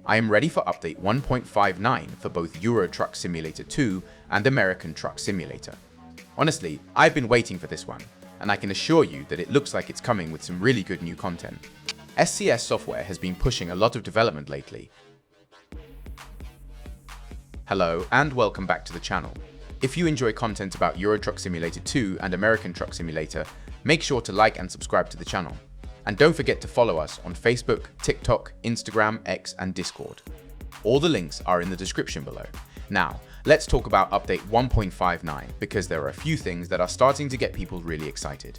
I am ready for update 1.59 for both Euro Truck Simulator 2 and American Truck Simulator. Honestly, I've been waiting for this one, and I can assure you that it looks like it's coming with some really good new content. SCS Software has been pushing a lot of development lately. Hello and welcome back to the channel. If you enjoy content about Euro Truck Simulator 2 and American Truck Simulator, make sure to like and subscribe to the channel. And don't forget to follow us on Facebook, TikTok, Instagram, X and Discord. All the links are in the description below. Now, let's talk about update 1.59 because there are a few things that are starting to get people really excited.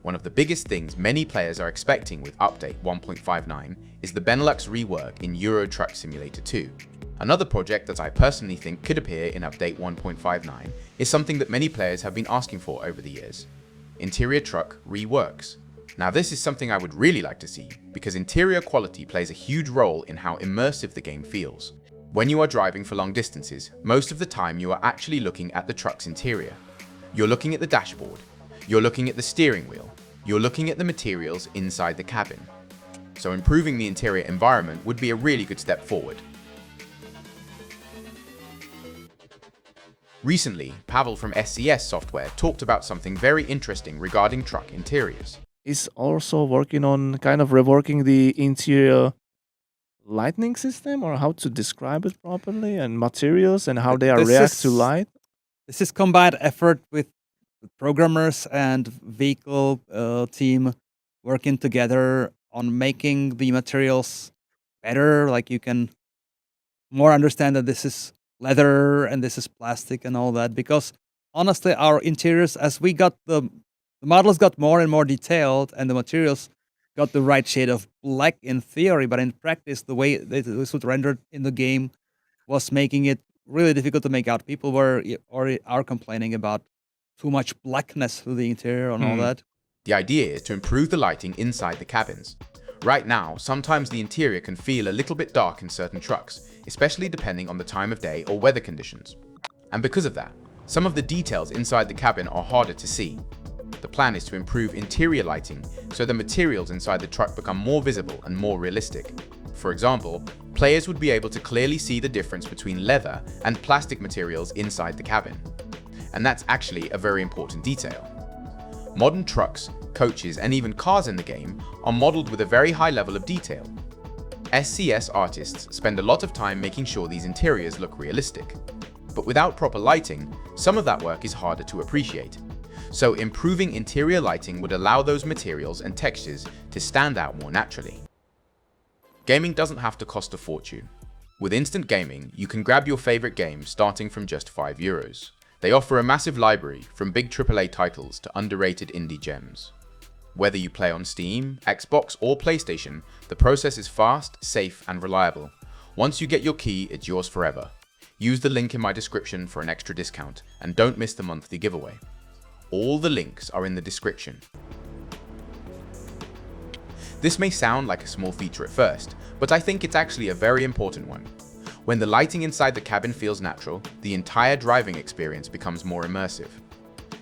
One of the biggest things many players are expecting with update 1.59 is the Benelux rework in Euro Truck Simulator 2. Another project that I personally think could appear in update 1.59 is something that many players have been asking for over the years: interior truck reworks. Now this is something I would really like to see because interior quality plays a huge role in how immersive the game feels. When you are driving for long distances, most of the time you are actually looking at the truck's interior. You're looking at the dashboard, you're looking at the steering wheel, you're looking at the materials inside the cabin. So improving the interior environment would be a really good step forward. Recently, Pavel from SCS Software talked about something very interesting regarding truck interiors. He's also working on kind of reworking the interior lighting system, or how to describe it properly, and materials and how they react to light. This is combined effort with programmers and vehicle team working together on making the materials better. Like you can more understand that this is leather and this is plastic and all that, because honestly our interiors, as we got the models got more and more detailed and the materials got the right shade of black in theory, but in practice the way this was rendered in the game was making it really difficult to make out. People were already are complaining about too much blackness through the interior and all that. The idea is to improve the lighting inside the cabins. Right now, sometimes the interior can feel a little bit dark in certain trucks, especially depending on the time of day or weather conditions. And because of that, some of the details inside the cabin are harder to see. The plan is to improve interior lighting so the materials inside the truck become more visible and more realistic. For example, players would be able to clearly see the difference between leather and plastic materials inside the cabin. And that's actually a very important detail. Modern trucks, coaches and even cars in the game are modeled with a very high level of detail. SCS artists spend a lot of time making sure these interiors look realistic. But without proper lighting, some of that work is harder to appreciate. So improving interior lighting would allow those materials and textures to stand out more naturally. Gaming doesn't have to cost a fortune. With instant gaming, you can grab your favorite game starting from just €5. They offer a massive library from big AAA titles to underrated indie gems. Whether you play on Steam, Xbox or PlayStation, the process is fast, safe and reliable. Once you get your key, it's yours forever. Use the link in my description for an extra discount and don't miss the monthly giveaway. All the links are in the description. This may sound like a small feature at first, but I think it's actually a very important one. When the lighting inside the cabin feels natural, the entire driving experience becomes more immersive.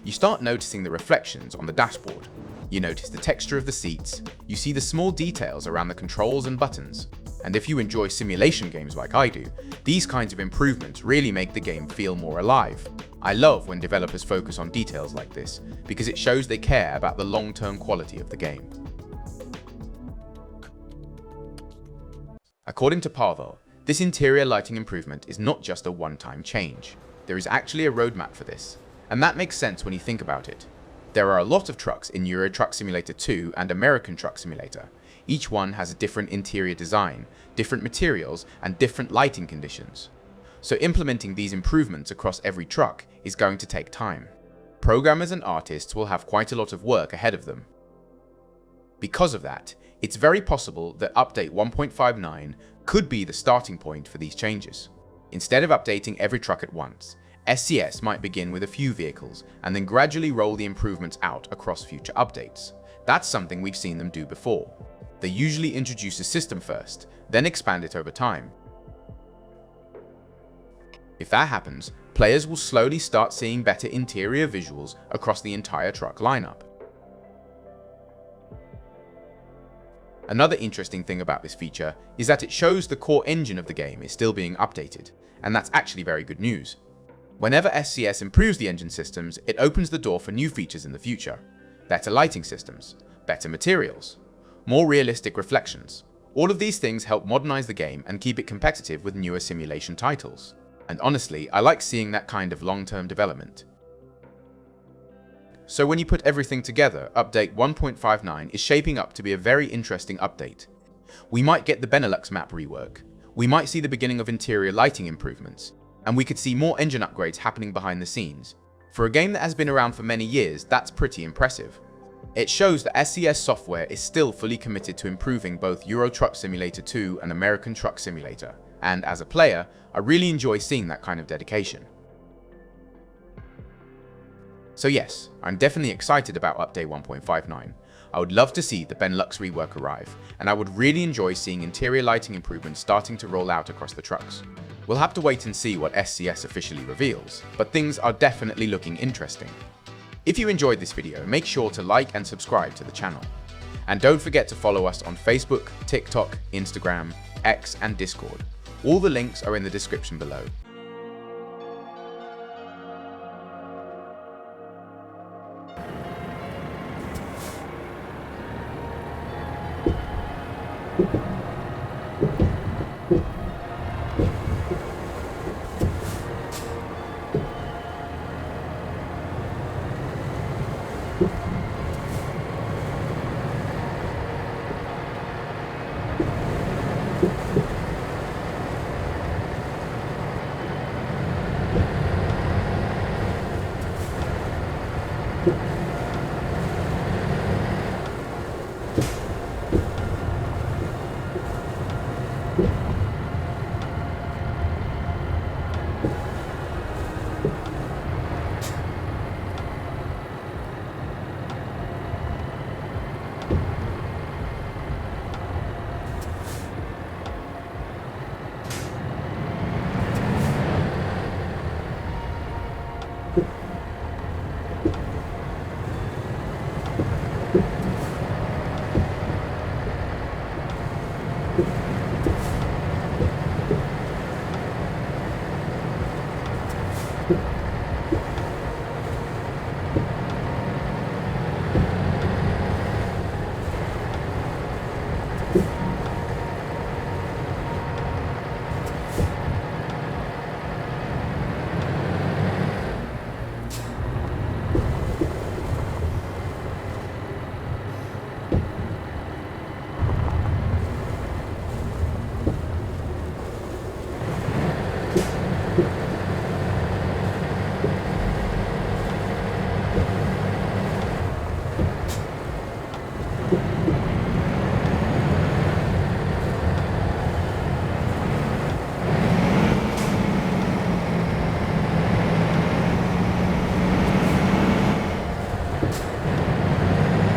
You start noticing the reflections on the dashboard. You notice the texture of the seats, you see the small details around the controls and buttons. And if you enjoy simulation games like I do, these kinds of improvements really make the game feel more alive. I love when developers focus on details like this, because it shows they care about the long-term quality of the game. According to Pavel, this interior lighting improvement is not just a one-time change. There is actually a roadmap for this, and that makes sense when you think about it. There are a lot of trucks in Euro Truck Simulator 2 and American Truck Simulator. Each one has a different interior design, different materials, and different lighting conditions. So implementing these improvements across every truck is going to take time. Programmers and artists will have quite a lot of work ahead of them. Because of that, it's very possible that update 1.59 could be the starting point for these changes. Instead of updating every truck at once, SCS might begin with a few vehicles and then gradually roll the improvements out across future updates. That's something we've seen them do before. They usually introduce a system first, then expand it over time. If that happens, players will slowly start seeing better interior visuals across the entire truck lineup. Another interesting thing about this feature is that it shows the core engine of the game is still being updated, and that's actually very good news. Whenever SCS improves the engine systems, it opens the door for new features in the future. Better lighting systems, better materials, more realistic reflections. All of these things help modernize the game and keep it competitive with newer simulation titles. And honestly, I like seeing that kind of long-term development. So when you put everything together, update 1.59 is shaping up to be a very interesting update. We might get the Benelux map rework, we might see the beginning of interior lighting improvements, and we could see more engine upgrades happening behind the scenes. For a game that has been around for many years, that's pretty impressive. It shows that SCS software is still fully committed to improving both Euro Truck Simulator 2 and American Truck Simulator, and as a player, I really enjoy seeing that kind of dedication. So yes, I'm definitely excited about update 1.59. I would love to see the Benelux rework arrive, and I would really enjoy seeing interior lighting improvements starting to roll out across the trucks. We'll have to wait and see what SCS officially reveals, but things are definitely looking interesting. If you enjoyed this video, make sure to like and subscribe to the channel. And don't forget to follow us on Facebook, TikTok, Instagram, X and Discord. All the links are in the description below.